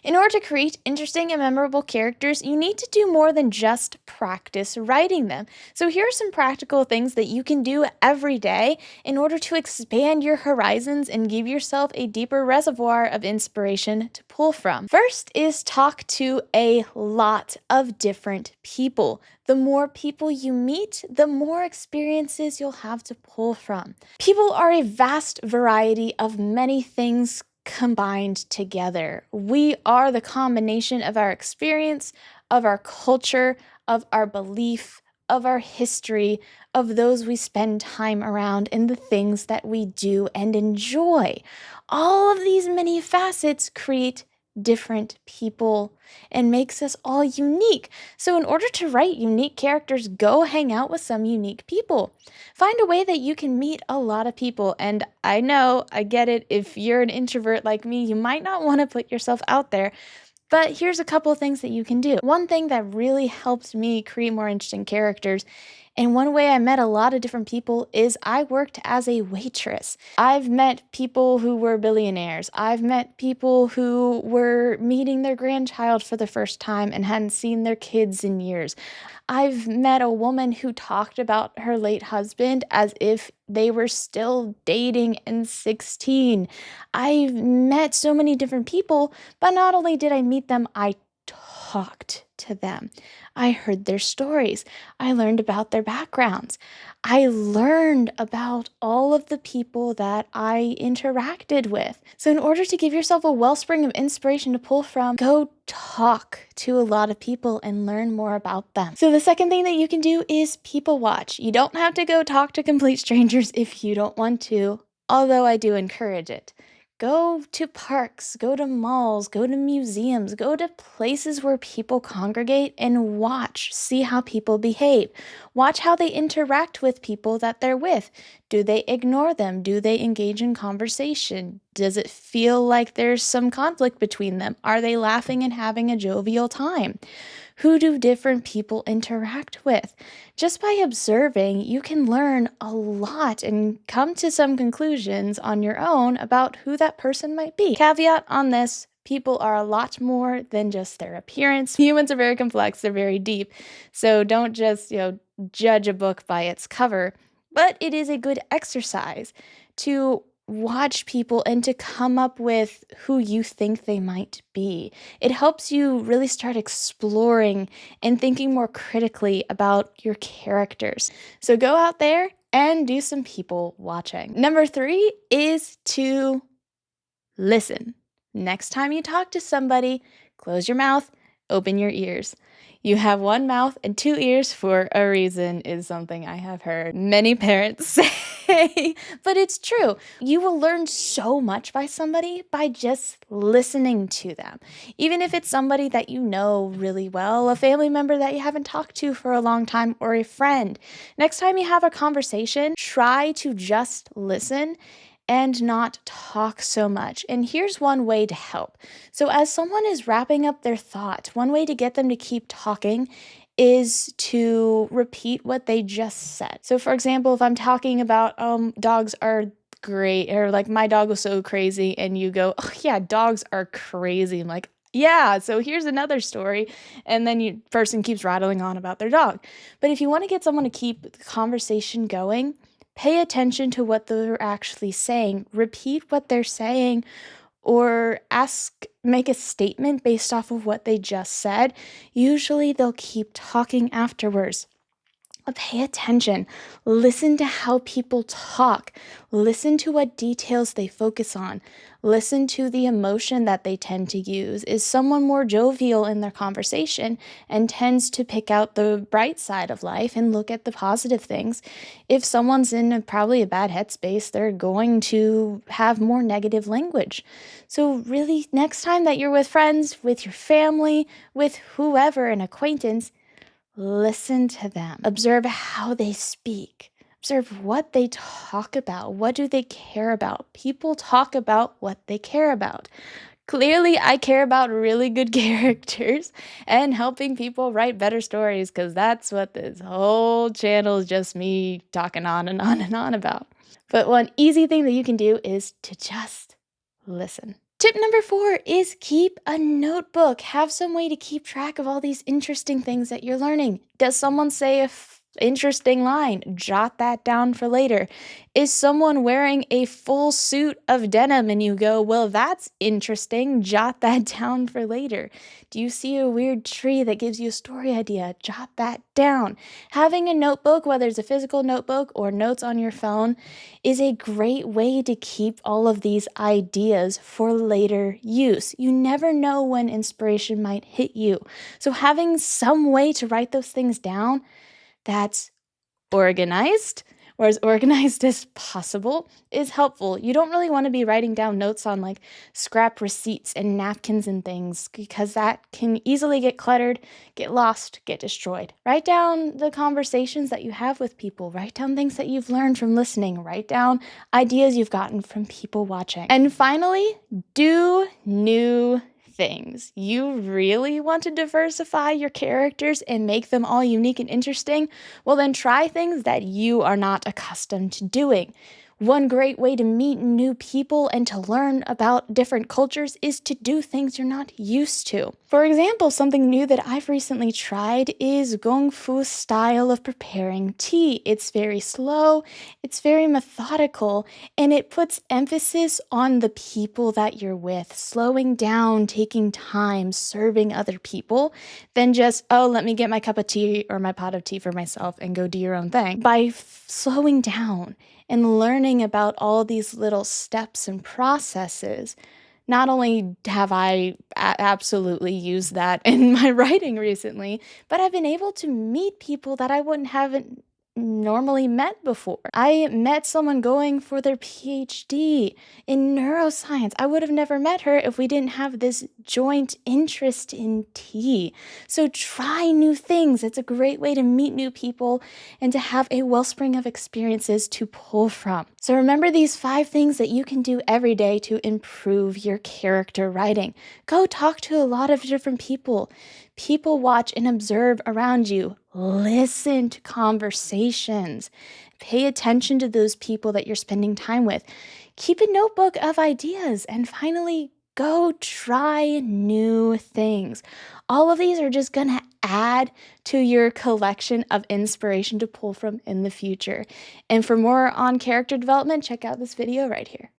In order to create interesting and memorable characters, you need to do more than just practice writing them. So here are some practical things that you can do every day in order to expand your horizons and give yourself a deeper reservoir of inspiration to pull from. First is talk to a lot of different people. The more people you meet, the more experiences you'll have to pull from. People are a vast variety of many things combined together. We are the combination of our experience, of our culture, of our belief, of our history, of those we spend time around, and the things that we do and enjoy. All of these many facets create different people and makes us all unique. So in order to write unique characters, go hang out with some unique people. Find a way that you can meet a lot of people. And I know, I get it, if you're an introvert like me, you might not want to put yourself out there. But here's a couple of things that you can do. One thing that really helped me create more interesting characters, and one way I met a lot of different people, is I worked as a waitress. I've met people who were billionaires. I've met people who were meeting their grandchild for the first time and hadn't seen their kids in years. I've met a woman who talked about her late husband as if they were still dating and 16. I've met so many different people, but not only did I meet them, I talked to them. I heard their stories. I learned about their backgrounds. I learned about all of the people that I interacted with. So in order to give yourself a wellspring of inspiration to pull from, go talk to a lot of people and learn more about them. So the second thing that you can do is people watch. You don't have to go talk to complete strangers if you don't want to, although I do encourage it. Go to parks, go to malls, go to museums, go to places where people congregate and watch, see how people behave. Watch how they interact with people that they're with. Do they ignore them? Do they engage in conversation? Does it feel like there's some conflict between them? Are they laughing and having a jovial time? Who do different people interact with? Just by observing, you can learn a lot and come to some conclusions on your own about who that person might be. Caveat on this, people are a lot more than just their appearance. Humans are very complex, they're very deep. So don't just, judge a book by its cover. But it is a good exercise to watch people and to come up with who you think they might be. It helps you really start exploring and thinking more critically about your characters. So go out there and do some people watching. Number 3 is to listen. Next time you talk to somebody, close your mouth, open your ears. You have one mouth and 2 ears for a reason is something I have heard many parents say, but it's true. You will learn so much by somebody by just listening to them. Even if it's somebody that you know really well, a family member that you haven't talked to for a long time, or a friend. Next time you have a conversation, try to just listen and not talk so much. And here's one way to help. So as someone is wrapping up their thought, one way to get them to keep talking is to repeat what they just said. So for example, if I'm talking about dogs are great, or like my dog was so crazy, and you go, oh yeah, dogs are crazy. I'm like, yeah, so here's another story. And then you person keeps rattling on about their dog. But if you want to get someone to keep the conversation going, pay attention to what they're actually saying. Repeat what they're saying, or make a statement based off of what they just said. Usually they'll keep talking afterwards. Pay attention. Listen to how people talk. Listen to what details they focus on. Listen to the emotion that they tend to use. Is someone more jovial in their conversation and tends to pick out the bright side of life and look at the positive things? If someone's in probably a bad headspace, they're going to have more negative language. So really, next time that you're with friends, with your family, with whoever, an acquaintance, listen to them. Observe how they speak. Observe what they talk about. What do they care about? People talk about what they care about. Clearly, I care about really good characters and helping people write better stories, because that's what this whole channel is, just me talking on and on and on about. But one easy thing that you can do is to just listen. Tip number 4 is keep a notebook. Have some way to keep track of all these interesting things that you're learning. Does someone say a interesting line? Jot that down for later. Is someone wearing a full suit of denim and you go, well, that's interesting. Jot that down for later. Do you see a weird tree that gives you a story idea? Jot that down. Having a notebook, whether it's a physical notebook or notes on your phone, is a great way to keep all of these ideas for later use. You never know when inspiration might hit you. So having some way to write those things down that's organized, or as organized as possible, is helpful. You don't really want to be writing down notes on like scrap receipts and napkins and things because that can easily get cluttered, get lost, get destroyed. Write down the conversations that you have with people. Write down things that you've learned from listening. Write down ideas you've gotten from people watching. And finally, do new things. You really want to diversify your characters and make them all unique and interesting? Well, then try things that you are not accustomed to doing. One great way to meet new people and to learn about different cultures is to do things you're not used to. For example, something new that I've recently tried is Gong Fu style of preparing tea. It's very slow, it's very methodical, and it puts emphasis on the people that you're with, slowing down, taking time, serving other people, than just, oh, let me get my cup of tea or my pot of tea for myself and go do your own thing. By slowing down and learning about all these little steps and processes, not only have I absolutely used that in my writing recently, but I've been able to meet people that I wouldn't have normally met before. I met someone going for their PhD in neuroscience. I would have never met her if we didn't have this joint interest in tea. So try new things. It's a great way to meet new people and to have a wellspring of experiences to pull from. So remember these 5 things that you can do every day to improve your character writing. Go talk to a lot of different people. People watch and observe around you. Listen to conversations. Pay attention to those people that you're spending time with. Keep a notebook of ideas. And finally, go try new things. All of these are just going to add to your collection of inspiration to pull from in the future. And for more on character development, check out this video right here.